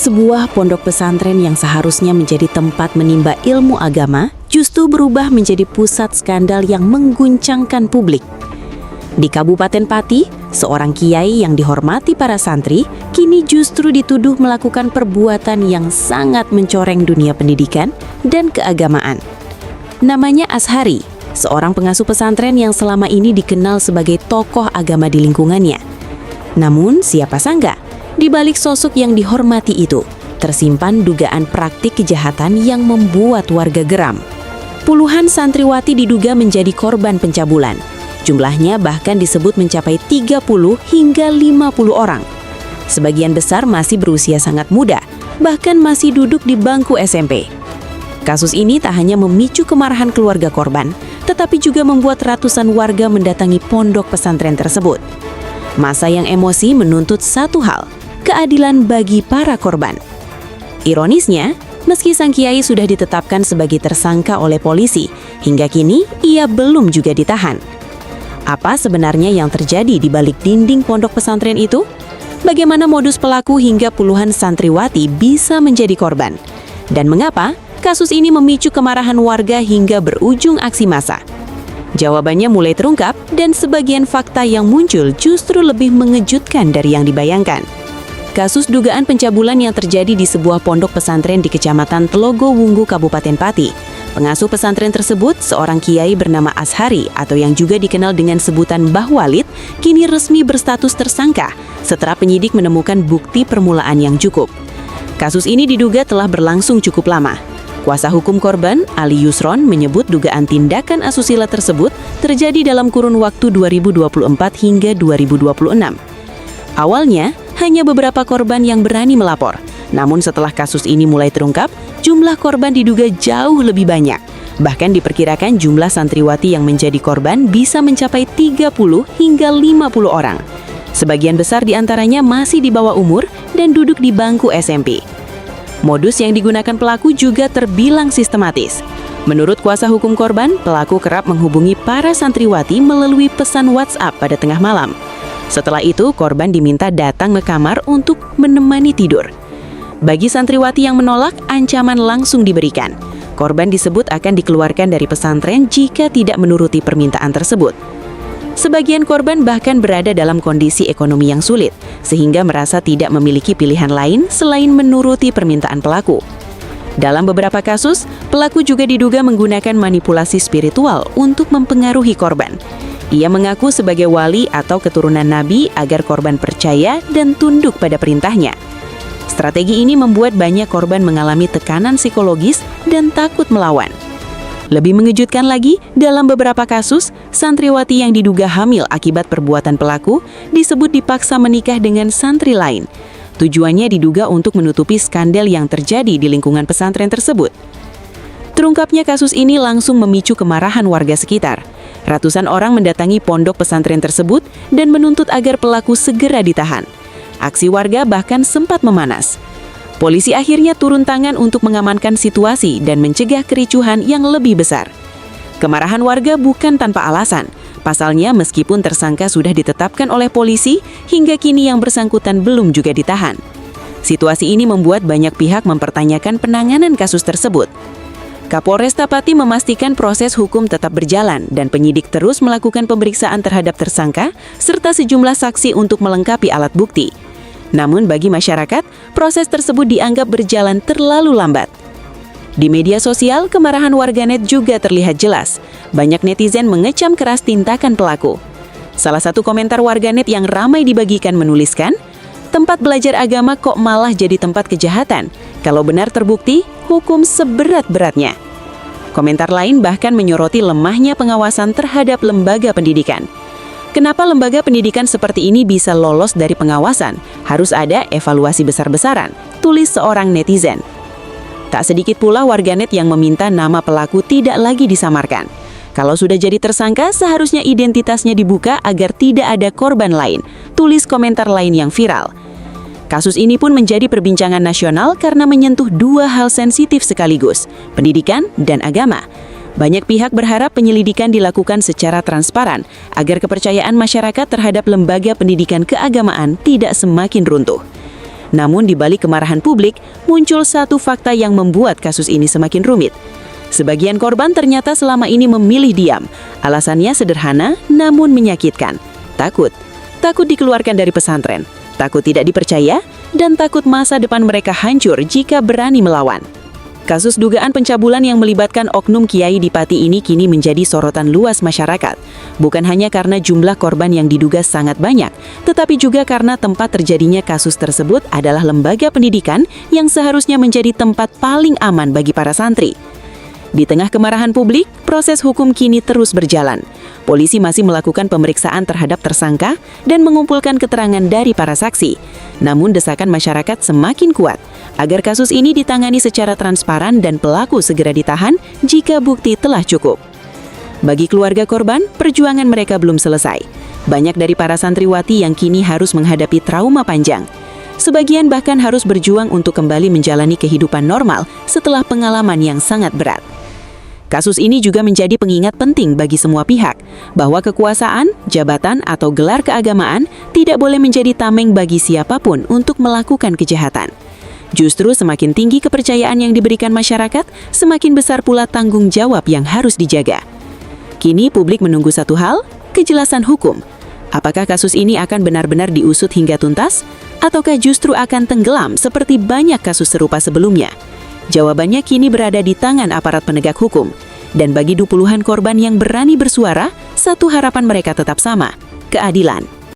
Sebuah pondok pesantren yang seharusnya menjadi tempat menimba ilmu agama justru berubah menjadi pusat skandal yang mengguncangkan publik. Di Kabupaten Pati, seorang kiai yang dihormati para santri kini justru dituduh melakukan perbuatan yang sangat mencoreng dunia pendidikan dan keagamaan. Namanya Ashari, seorang pengasuh pesantren yang selama ini dikenal sebagai tokoh agama di lingkungannya. Namun, siapa sangka, di balik sosok yang dihormati itu, tersimpan dugaan praktik kejahatan yang membuat warga geram. Puluhan santriwati diduga menjadi korban pencabulan. Jumlahnya bahkan disebut mencapai 30 hingga 50 orang. Sebagian besar masih berusia sangat muda, bahkan masih duduk di bangku SMP. Kasus ini tak hanya memicu kemarahan keluarga korban, tetapi juga membuat ratusan warga mendatangi pondok pesantren tersebut. Massa yang emosi menuntut satu hal, keadilan bagi para korban. Ironisnya, meski sang kiai sudah ditetapkan sebagai tersangka oleh polisi, hingga kini ia belum juga ditahan. Apa sebenarnya yang terjadi di balik dinding pondok pesantren itu? Bagaimana modus pelaku hingga puluhan santriwati bisa menjadi korban? Dan mengapa kasus ini memicu kemarahan warga hingga berujung aksi massa? Jawabannya mulai terungkap dan sebagian fakta yang muncul justru lebih mengejutkan dari yang dibayangkan. Kasus dugaan pencabulan yang terjadi di sebuah pondok pesantren di Kecamatan Telogo Wunggu, Kabupaten Pati. Pengasuh pesantren tersebut, seorang kiai bernama Ashari atau yang juga dikenal dengan sebutan Mbah Walid, kini resmi berstatus tersangka setelah penyidik menemukan bukti permulaan yang cukup. Kasus ini diduga telah berlangsung cukup lama. Kuasa hukum korban, Ali Yusron, menyebut dugaan tindakan asusila tersebut terjadi dalam kurun waktu 2024 hingga 2026. Awalnya, hanya beberapa korban yang berani melapor. Namun setelah kasus ini mulai terungkap, jumlah korban diduga jauh lebih banyak. Bahkan diperkirakan jumlah santriwati yang menjadi korban bisa mencapai 30 hingga 50 orang. Sebagian besar diantaranya masih di bawah umur dan duduk di bangku SMP. Modus yang digunakan pelaku juga terbilang sistematis. Menurut kuasa hukum korban, pelaku kerap menghubungi para santriwati melalui pesan WhatsApp pada tengah malam. Setelah itu, korban diminta datang ke kamar untuk menemani tidur. Bagi santriwati yang menolak, ancaman langsung diberikan. Korban disebut akan dikeluarkan dari pesantren jika tidak menuruti permintaan tersebut. Sebagian korban bahkan berada dalam kondisi ekonomi yang sulit, sehingga merasa tidak memiliki pilihan lain selain menuruti permintaan pelaku. Dalam beberapa kasus, pelaku juga diduga menggunakan manipulasi spiritual untuk mempengaruhi korban. Ia mengaku sebagai wali atau keturunan nabi agar korban percaya dan tunduk pada perintahnya. Strategi ini membuat banyak korban mengalami tekanan psikologis dan takut melawan. Lebih mengejutkan lagi, dalam beberapa kasus, santriwati yang diduga hamil akibat perbuatan pelaku disebut dipaksa menikah dengan santri lain. Tujuannya diduga untuk menutupi skandal yang terjadi di lingkungan pesantren tersebut. Terungkapnya kasus ini langsung memicu kemarahan warga sekitar. Ratusan orang mendatangi pondok pesantren tersebut dan menuntut agar pelaku segera ditahan. Aksi warga bahkan sempat memanas. Polisi akhirnya turun tangan untuk mengamankan situasi dan mencegah kericuhan yang lebih besar. Kemarahan warga bukan tanpa alasan. Pasalnya, meskipun tersangka sudah ditetapkan oleh polisi, hingga kini yang bersangkutan belum juga ditahan. Situasi ini membuat banyak pihak mempertanyakan penanganan kasus tersebut. Kapolresta Pati memastikan proses hukum tetap berjalan dan penyidik terus melakukan pemeriksaan terhadap tersangka serta sejumlah saksi untuk melengkapi alat bukti. Namun bagi masyarakat, proses tersebut dianggap berjalan terlalu lambat. Di media sosial, kemarahan warganet juga terlihat jelas. Banyak netizen mengecam keras tindakan pelaku. Salah satu komentar warganet yang ramai dibagikan menuliskan, "Tempat belajar agama kok malah jadi tempat kejahatan? Kalau benar terbukti, hukum seberat-beratnya." Komentar lain bahkan menyoroti lemahnya pengawasan terhadap lembaga pendidikan. Kenapa lembaga pendidikan seperti ini bisa lolos dari pengawasan? Harus ada evaluasi besar-besaran, tulis seorang netizen. Tak sedikit pula warganet yang meminta nama pelaku tidak lagi disamarkan. Kalau sudah jadi tersangka, seharusnya identitasnya dibuka agar tidak ada korban lain, tulis komentar lain yang viral. Kasus ini pun menjadi perbincangan nasional karena menyentuh dua hal sensitif sekaligus, pendidikan dan agama. Banyak pihak berharap penyelidikan dilakukan secara transparan agar kepercayaan masyarakat terhadap lembaga pendidikan keagamaan tidak semakin runtuh. Namun di balik kemarahan publik, muncul satu fakta yang membuat kasus ini semakin rumit. Sebagian korban ternyata selama ini memilih diam. Alasannya sederhana namun menyakitkan. Takut dikeluarkan dari pesantren, takut tidak dipercaya, dan takut masa depan mereka hancur jika berani melawan. Kasus dugaan pencabulan yang melibatkan oknum kiai di Pati ini kini menjadi sorotan luas masyarakat. Bukan hanya karena jumlah korban yang diduga sangat banyak, tetapi juga karena tempat terjadinya kasus tersebut adalah lembaga pendidikan yang seharusnya menjadi tempat paling aman bagi para santri. Di tengah kemarahan publik, proses hukum kini terus berjalan. Polisi masih melakukan pemeriksaan terhadap tersangka dan mengumpulkan keterangan dari para saksi. Namun desakan masyarakat semakin kuat agar kasus ini ditangani secara transparan dan pelaku segera ditahan jika bukti telah cukup. Bagi keluarga korban, perjuangan mereka belum selesai. Banyak dari para santriwati yang kini harus menghadapi trauma panjang. Sebagian bahkan harus berjuang untuk kembali menjalani kehidupan normal setelah pengalaman yang sangat berat. Kasus ini juga menjadi pengingat penting bagi semua pihak, bahwa kekuasaan, jabatan, atau gelar keagamaan tidak boleh menjadi tameng bagi siapapun untuk melakukan kejahatan. Justru semakin tinggi kepercayaan yang diberikan masyarakat, semakin besar pula tanggung jawab yang harus dijaga. Kini publik menunggu satu hal, kejelasan hukum. Apakah kasus ini akan benar-benar diusut hingga tuntas? Ataukah justru akan tenggelam seperti banyak kasus serupa sebelumnya? Jawabannya kini berada di tangan aparat penegak hukum. Dan bagi puluhan korban yang berani bersuara, satu harapan mereka tetap sama, keadilan.